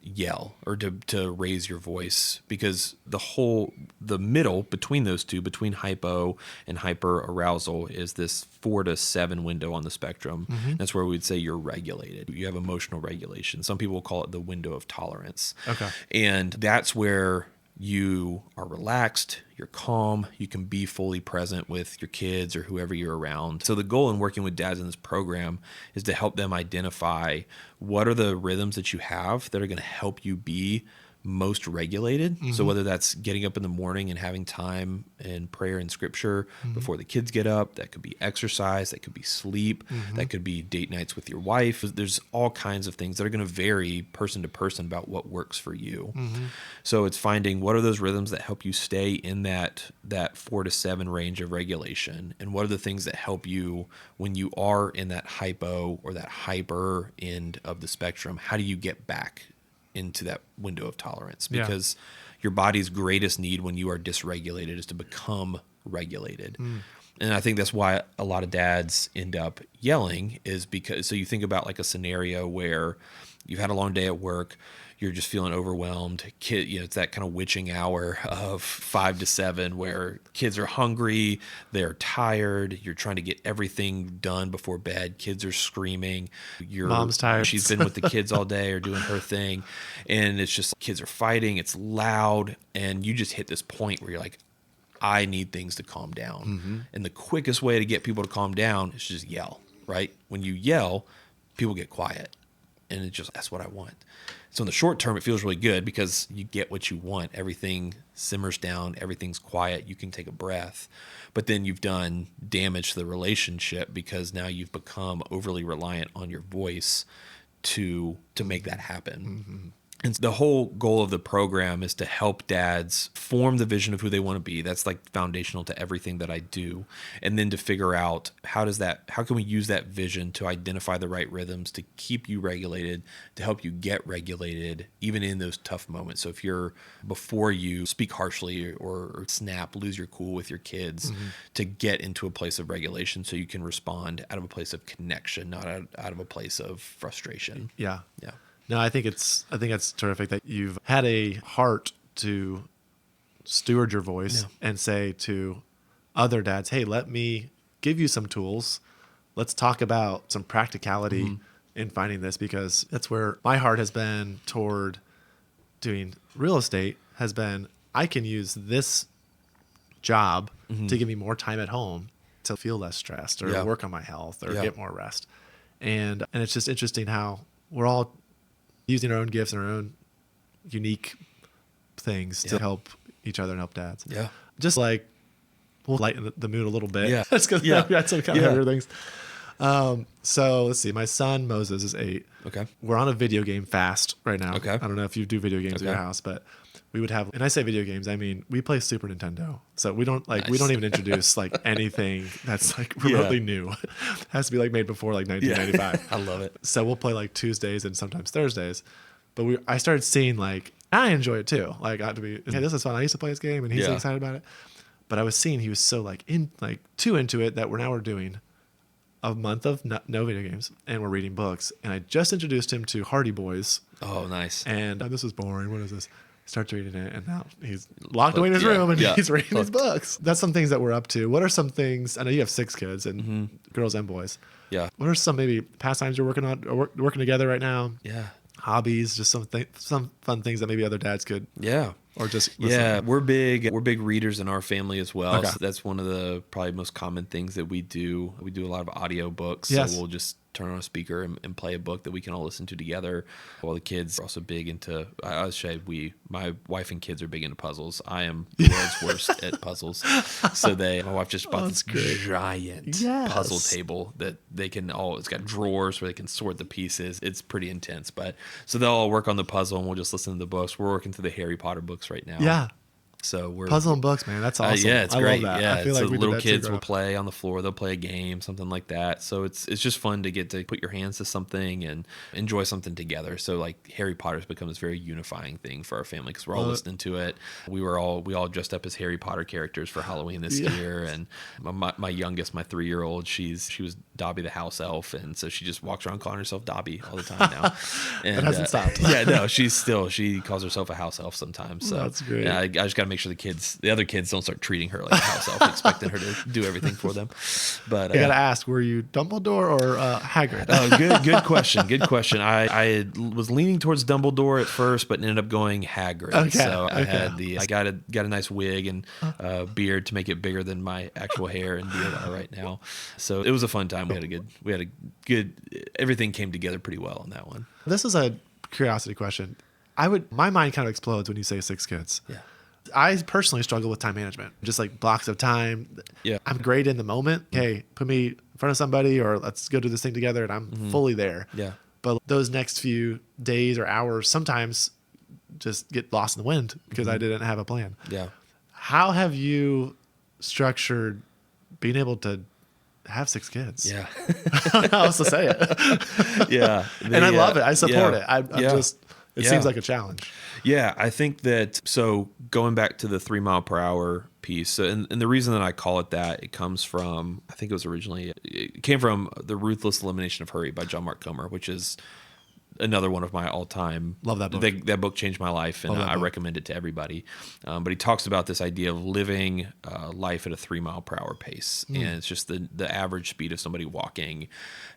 yell or to raise your voice, because the middle between those two, between hypo and hyper arousal, is this 4 to 7 window on the spectrum. That's where we'd say you're regulated. You have emotional regulation. Some people call it the window of tolerance.
Okay.
And that's where you are relaxed, you're calm, you can be fully present with your kids or whoever you're around. So the goal in working with dads in this program is to help them identify what are the rhythms that you have that are going to help you be most regulated. So whether that's getting up in the morning and having time in prayer and scripture before the kids get up, that could be exercise, that could be sleep, that could be date nights with your wife. There's all kinds of things that are going to vary person to person about what works for you. So it's finding what are those rhythms that help you stay in that 4 to 7 range of regulation, and what are the things that help you when you are in that hypo or that hyper end of the spectrum. How do you get back into that window of tolerance? Because your body's greatest need when you are dysregulated is to become regulated. And I think that's why a lot of dads end up yelling, is because, so you think about like a scenario where you've had a long day at work, you're just feeling overwhelmed. It's that kind of witching hour of 5 to 7 where kids are hungry, they're tired, you're trying to get everything done before bed, kids are screaming,
mom's tired,
she's been with the kids all day or doing her thing, and it's just kids are fighting, it's loud, and you just hit this point where you're like, I need things to calm down. And the quickest way to get people to calm down is just yell, right? When you yell, people get quiet, and it's just, that's what I want. So in the short term, it feels really good because you get what you want. Everything simmers down. Everything's quiet. You can take a breath. But then you've done damage to the relationship because now you've become overly reliant on your voice to make that happen. And the whole goal of the program is to help dads form the vision of who they want to be. That's like foundational to everything that I do. And then to figure out how can we use that vision to identify the right rhythms to keep you regulated, to help you get regulated, even in those tough moments. So if before you speak harshly or snap, lose your cool with your kids, to get into a place of regulation so you can respond out of a place of connection, not out of a place of frustration.
Yeah. No, I think it's terrific that you've had a heart to steward your voice and say to other dads, hey, let me give you some tools. Let's talk about some practicality in finding this, because that's where my heart has been toward doing real estate, has been, I can use this job to give me more time at home to feel less stressed or work on my health or get more rest. And it's just interesting how we're all using our own gifts and our own unique things to help each other and help dads.
Yeah.
Just like we'll lighten the mood a little bit.
Yeah.
That's because we had some kind of heavier things. So let's see. My son Moses is 8.
Okay.
We're on a video game fast right now.
Okay.
I don't know if you do video games at your house, but we would have, and I say video games, I mean, we play Super Nintendo. So we don't like, we don't even introduce like anything that's like remotely new. It has to be like made before like 1995.
I love it.
So we'll play like Tuesdays and sometimes Thursdays. But I started seeing like, I enjoy it too. Like I had to be, hey, this is fun. I used to play this game and he's excited about it. But I was seeing he was so like too into it that we're doing a month of no video games and we're reading books. And I just introduced him to Hardy Boys.
Oh, nice.
And this is boring. What is this? Starts reading it, and now he's locked away in his room and he's reading his books. That's some things that we're up to. What are some things? I know you have 6 kids, and girls and boys.
Yeah.
What are some maybe pastimes you're working on, or working together right now?
Yeah.
Hobbies, just some fun things that maybe other dads could.
Yeah.
Or just listen.
Yeah, we're big readers in our family as well.
Okay.
So that's one of the probably most common things that we do. We do a lot of audio books.
Yes.
So we'll just turn on a speaker and play a book that we can all listen to together. While the kids are also big into, I would say my wife and kids are big into puzzles. I am the world's worst at puzzles. So my wife just bought this giant puzzle table that it's got drawers where they can sort the pieces. It's pretty intense. But so they'll all work on the puzzle and we'll just listen to the books. We're working through the Harry Potter books right now.
Yeah.
So we're
puzzle and books, man. That's awesome.
Yeah, it's great.
I love that.
Yeah,
I feel like
so
we
little
did that
kids
too,
will play on the floor. They'll play a game, something like that. So it's just fun to get to put your hands to something and enjoy something together. So like Harry Potter's become this very unifying thing for our family because we're all listening to it. We all dressed up as Harry Potter characters for Halloween this year. And my youngest, my 3-year-old, she was Dobby the house elf, and so she just walks around calling herself Dobby all the time now. And
it hasn't stopped.
Yeah, no, she calls herself a house elf sometimes. So
that's great.
I just got to make sure the other kids don't start treating her like a house elf, expecting her to do everything for them. But
I gotta ask, were you Dumbledore or Hagrid?
Oh, good question. Good question. I was leaning towards Dumbledore at first, but ended up going Hagrid. Okay, so I got a nice wig and beard to make it bigger than my actual hair and beard are right now. So it was a fun time. We had a good. Everything came together pretty well on that one.
This is a curiosity question. My mind kind of explodes when you say 6 kids.
Yeah.
I personally struggle with time management, just like blocks of time.
Yeah.
I'm great in the moment. Hey, put me in front of somebody or let's go do this thing together, and I'm fully there.
Yeah.
But those next few days or hours sometimes just get lost in the wind because I didn't have a plan.
Yeah.
How have you structured being able to have 6 kids?
Yeah.
I don't know how else to say it.
Yeah.
And I love it. I support it. It seems like a challenge.
Yeah, I think that, so going back to the 3 mile per hour piece, and the reason that I call it that, it came from The Ruthless Elimination of Hurry by John Mark Comer, which is another one of my all-time.
Love that book.
That book changed my life, and I recommend it to everybody. But he talks about this idea of living life at a 3 mile per hour pace, and it's just the average speed of somebody walking.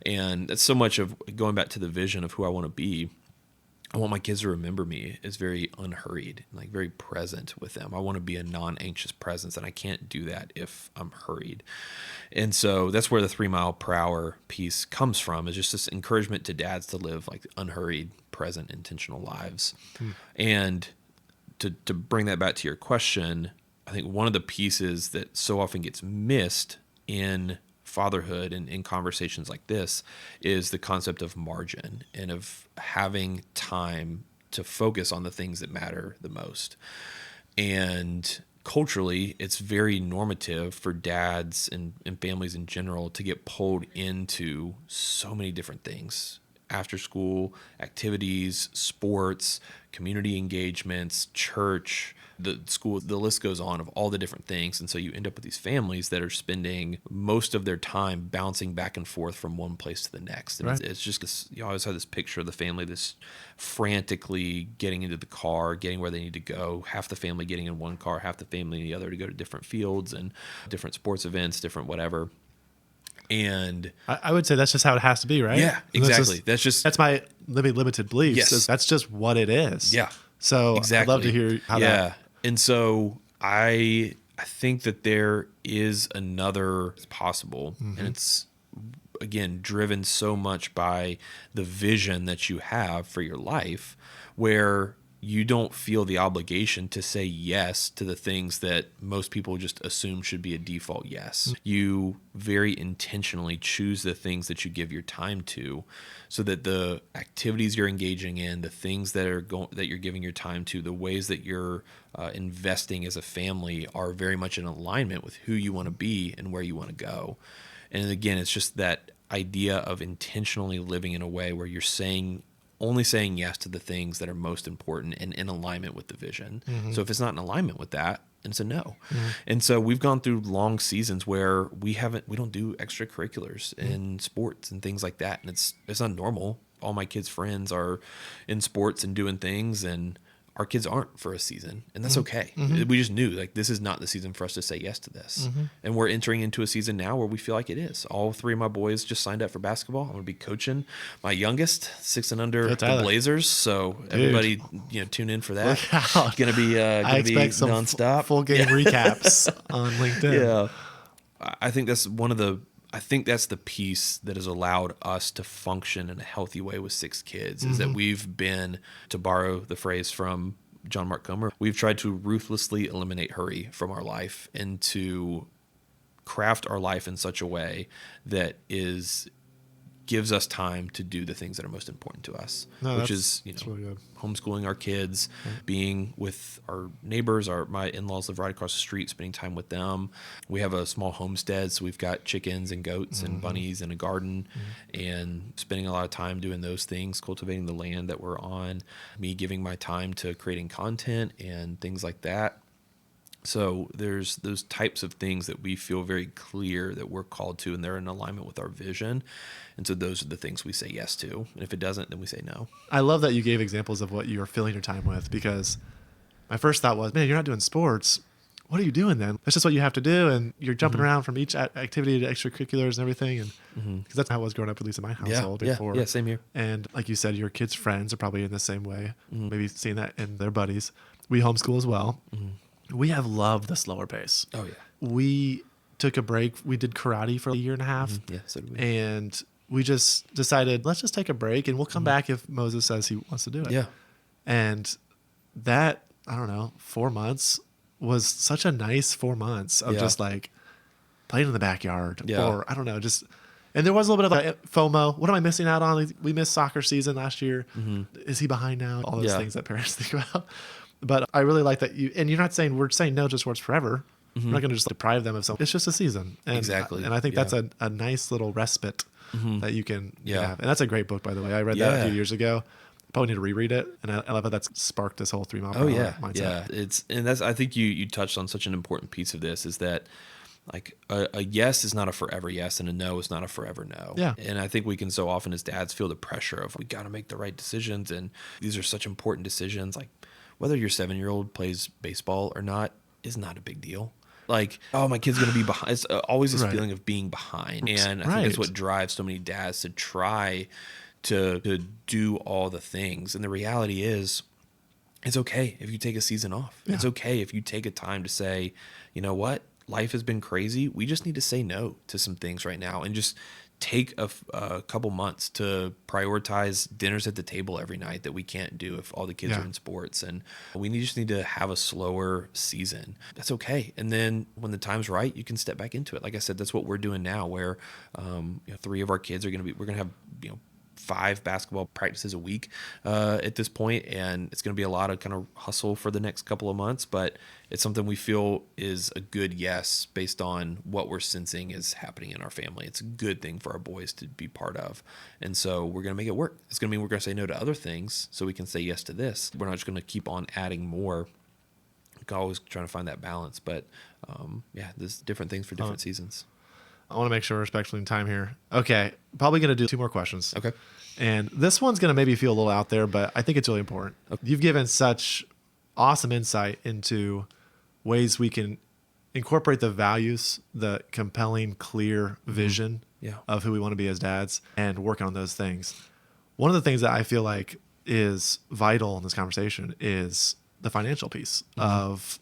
And that's so much of going back to the vision of who I want to be. I want my kids to remember me as very unhurried, like very present with them. I want to be a non-anxious presence, and I can't do that if I'm hurried. And so that's where the 3 mile per hour piece comes from, is just this encouragement to dads to live like unhurried, present, intentional lives. And to bring that back to your question, I think one of the pieces that so often gets missed in fatherhood and in conversations like this is the concept of margin and of having time to focus on the things that matter the most. And culturally, it's very normative for dads and families in general to get pulled into so many different things: after school activities, sports, community engagements, church, the school, the list goes on of all the different things. And so you end up with these families that are spending most of their time bouncing back and forth from one place to the next. And it's just this, you always have this picture of the family that's frantically getting into the car, getting where they need to go. Half the family getting in one car, half the family in the other to go to different fields and different sports events, different whatever. And
I would say that's just how it has to be, right?
Yeah, exactly. That's
my limited beliefs.
Yes.
That's just what it is.
Yeah.
So
exactly.
I'd love to hear how that.
And so I think that there is another possible, and it's, again, driven so much by the vision that you have for your life, where you don't feel the obligation to say yes to the things that most people just assume should be a default yes. You very intentionally choose the things that you give your time to, so that the activities you're engaging in, the things that you're giving your time to, the ways that you're investing as a family are very much in alignment with who you want to be and where you want to go. And again, it's just that idea of intentionally living in a way where you're only saying yes to the things that are most important and in alignment with the vision. So if it's not in alignment with that, then it's a no. And so we've gone through long seasons where we don't do extracurriculars in sports and things like that. And it's not normal. All my kids' friends are in sports and doing things, and our kids aren't for a season, and that's okay. We just knew, like, this is not the season for us to say yes to this. And we're entering into a season now where we feel like it is. All 3 of my boys just signed up for basketball. I'm going to be coaching my youngest, 6 and under, the Blazers. So everybody, tune in for that. It's going to be nonstop.
Full game recaps on LinkedIn.
Yeah. I think that's the piece that has allowed us to function in a healthy way with 6 kids, is that we've been, to borrow the phrase from John Mark Comer, we've tried to ruthlessly eliminate hurry from our life and to craft our life in such a way that gives us time to do the things that are most important to us, which is, really good. Homeschooling our kids, being with our neighbors. My in-laws live right across the street, spending time with them. We have a small homestead, so we've got chickens and goats and bunnies and a garden, and spending a lot of time doing those things, cultivating the land that we're on, me giving my time to creating content and things like that. So there's those types of things that we feel very clear that we're called to, and they're in alignment with our vision. And so those are the things we say yes to. And if it doesn't, then we say no.
I love that you gave examples of what you're filling your time with, because my first thought was, man, you're not doing sports. What are you doing then? That's just what you have to do. And you're jumping around from each activity to extracurriculars and everything. And because that's how I was growing up, at least in my household before.
Yeah, same here.
And like you said, your kids' friends are probably in the same way, maybe seeing that in their buddies. We homeschool as well. We have loved the slower pace.
Oh, yeah.
We took a break. We did karate for a year and a half.
Yeah, so did we.
And we just decided, let's just take a break, and we'll come back if Moses says he wants to do it.
Yeah.
And that, 4 months was such a nice 4 months of just like playing in the backyard.
Yeah.
Or and there was a little bit of FOMO. What am I missing out on? We missed soccer season last year. Is he behind now? All those things that parents think about. But I really like that and you're not saying, we're saying no to sports forever. We're not going to just deprive them of something. It's just a season. And,
exactly.
And I think that's a nice little respite that you can have. And that's a great book, by the way. I read that a few years ago. Probably need to reread it. And I love how that's sparked this whole 3 mile per hour mindset.
Yeah. I think you touched on such an important piece of this, is that like a yes is not a forever yes, and a no is not a forever no.
Yeah.
And I think we can so often as dads feel the pressure of, we got to make the right decisions. And these are such important decisions. Like, whether your 7-year-old plays baseball or not is not a big deal. Like, oh, my kid's going to be behind. It's always this feeling of being behind. And I think that's what drives so many dads to try to do all the things. And the reality is, it's okay if you take a season off. Yeah. It's okay if you take a time to say, you know what? Life has been crazy. We just need to say no to some things right now, and just take a couple months to prioritize dinners at the table every night that we can't do if all the kids are in sports. And we just need to have a slower season. That's okay. And then when the time's right, you can step back into it. Like I said, that's what we're doing now, where 3 of our kids we're going to have 5 basketball practices a week at this point, and it's going to be a lot of kind of hustle for the next couple of months, but it's something we feel is a good yes based on what we're sensing is happening in our family. It's a good thing for our boys to be part of, and so we're going to make it work. It's going to mean we're going to say no to other things so we can say yes to this. We're not just going to keep on adding more. We're always trying to find that balance, but there's different things for different seasons.
I want to make sure we're respecting time here. Okay. Probably going to do 2 more questions.
Okay.
And this one's going to maybe feel a little out there, but I think it's really important. Okay. You've given such awesome insight into ways we can incorporate the values, the compelling, clear vision of who we want to be as dads, and work on those things. One of the things that I feel like is vital in this conversation is the financial piece of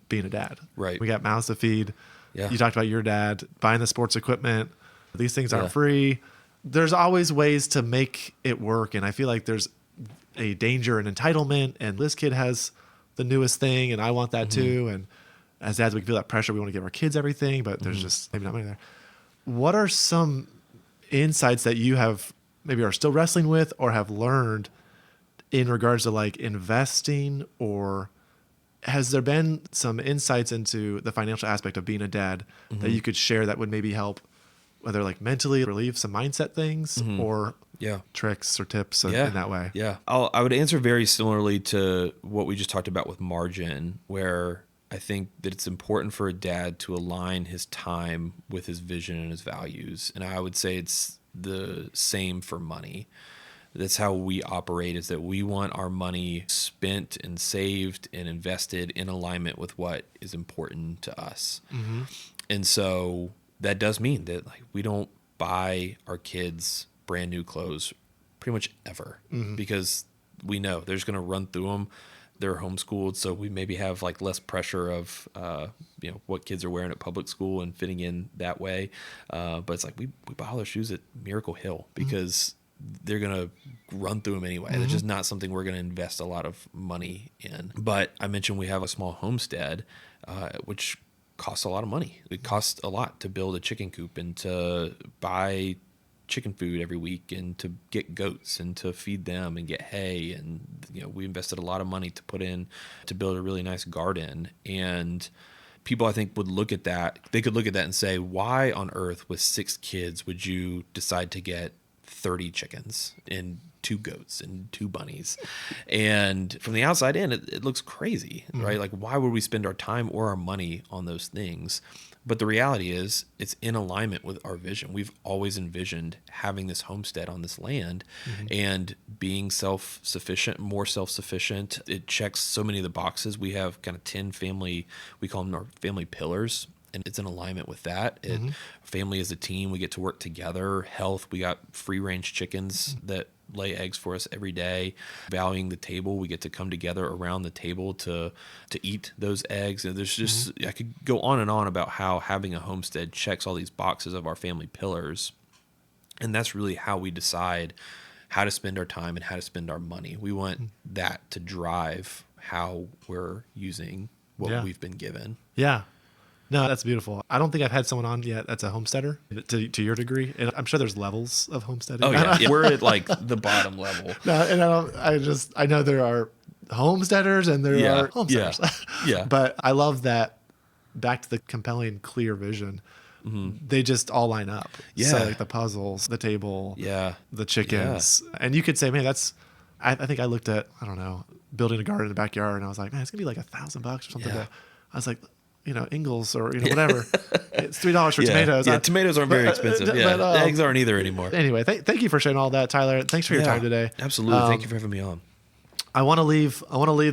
being a dad.
Right.
We got mouths to feed.
Yeah.
You talked about your dad buying the sports equipment. These things aren't free. There's always ways to make it work. And I feel like there's a danger and entitlement, and this kid has the newest thing and I want that too. And as dads, we feel that pressure. We want to give our kids everything, but there's just maybe not money there. What are some insights that you have maybe are still wrestling with or have learned in regards to like investing, or has there been some insights into the financial aspect of being a dad that you could share that would maybe help, whether like mentally relieve some mindset things or tricks or tips in that way?
Yeah. I would answer very similarly to what we just talked about with margin, where I think that it's important for a dad to align his time with his vision and his values. And I would say it's the same for money. That's how we operate, is that we want our money spent and saved and invested in alignment with what is important to us. And so that does mean that like we don't buy our kids brand new clothes pretty much ever because we know they're just going to run through them. They're homeschooled, so we maybe have like less pressure of what kids are wearing at public school and fitting in that way. But it's like we buy all their shoes at Miracle Hill because they're going to run through them anyway. It's just not something we're going to invest a lot of money in. But I mentioned we have a small homestead, which costs a lot of money. It costs a lot to build a chicken coop and to buy chicken food every week and to get goats and to feed them and get hay. And, we invested a lot of money to put in to build a really nice garden. And people, I think, would look at that. They could look at that and say, why on earth with 6 kids would you decide to get 30 chickens and 2 goats and 2 bunnies? And from the outside in, it looks crazy, right? Like, why would we spend our time or our money on those things? But the reality is it's in alignment with our vision. We've always envisioned having this homestead on this land and being self-sufficient, more self-sufficient. It checks so many of the boxes. We have kind of 10 family, we call them our family pillars. And it's in alignment with that. Family as a team, we get to work together. Health, we got free range chickens that lay eggs for us every day. Valuing the table, we get to come together around the table to eat those eggs. And there's just, I could go on and on about how having a homestead checks all these boxes of our family pillars. And that's really how we decide how to spend our time and how to spend our money. We want that to drive how we're using what we've been given.
Yeah. No, that's beautiful. I don't think I've had someone on yet that's a homesteader to your degree. And I'm sure there's levels of homesteading.
Oh, yeah. We're at like the bottom level.
No, and I know there are homesteaders and there are homesteaders.
Yeah.
But I love that, back to the compelling, clear vision. They just all line up.
Yeah.
So like the puzzles, the table, the chickens.
Yeah.
And you could say, man, I think I looked at, I don't know, building a garden in the backyard, and I was like, man, it's going to be like $1,000 or something.
Yeah.
I was like, Ingles or, whatever. It's $3 for tomatoes.
Yeah, tomatoes aren't very expensive. But, eggs aren't either anymore.
Anyway, thank you for sharing all that, Tyler. Thanks for your time today.
Absolutely. Thank you for having me on.
I want to leave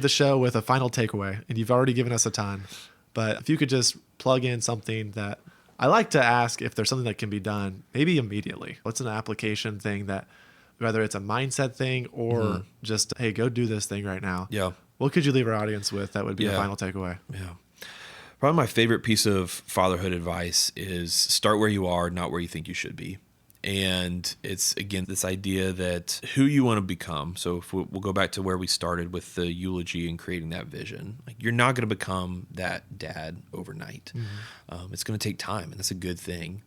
the show with a final takeaway, and you've already given us a ton. But if you could just plug in something that I like to ask, if there's something that can be done, maybe immediately. What's an application thing that, whether it's a mindset thing or just, hey, go do this thing right now.
Yeah.
What could you leave our audience with that would be a final takeaway?
Yeah. Probably my favorite piece of fatherhood advice is start where you are, not where you think you should be. And it's, again, this idea that who you want to become. So if we'll go back to where we started with the eulogy and creating that vision. Like, you're not going to become that dad overnight. It's going to take time, and that's a good thing.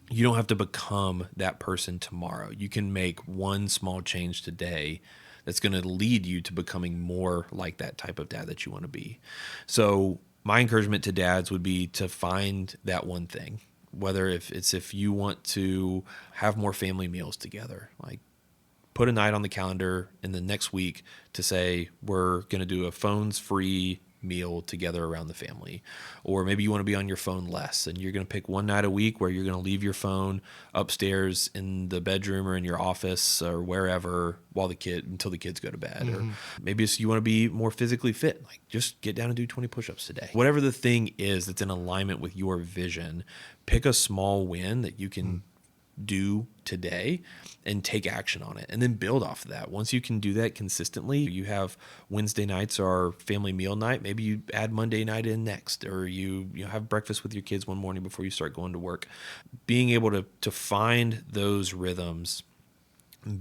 You don't have to become that person tomorrow. You can make one small change today that's going to lead you to becoming more like that type of dad that you want to be. So my encouragement to dads would be to find that one thing, whether if you want to have more family meals together, like put a night on the calendar in the next week to say, we're going to do a phones-free meal together around the family. Or maybe you want to be on your phone less, and you're going to pick one night a week where you're going to leave your phone upstairs in the bedroom or in your office or wherever until the kids go to bed. Or maybe you want to be more physically fit, like just get down and do 20 push-ups today. Whatever the thing is that's in alignment with your vision, pick a small win that you can do today and take action on it, and then build off of that. Once you can do that consistently, you have Wednesday nights are family meal night. Maybe you add Monday night in next, or you have breakfast with your kids one morning before you start going to work. Being able to find those rhythms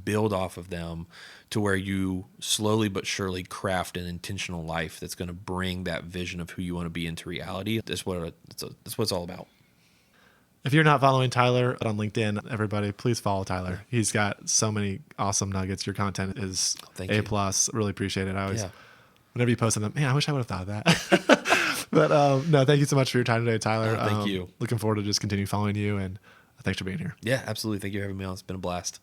build off of them to where you slowly but surely craft an intentional life that's going to bring that vision of who you want to be into reality. That's what it's all about.
If you're not following Tyler on LinkedIn, everybody, please follow Tyler. He's got so many awesome nuggets. Your content is A+. Really appreciate it. I always, whenever you post them, man, I wish I would have thought of that. But no, thank you so much for your time today, Tyler.
Thank you.
Looking forward to just continue following you, and thanks for being here.
Yeah, absolutely. Thank you for having me on. It's been a blast.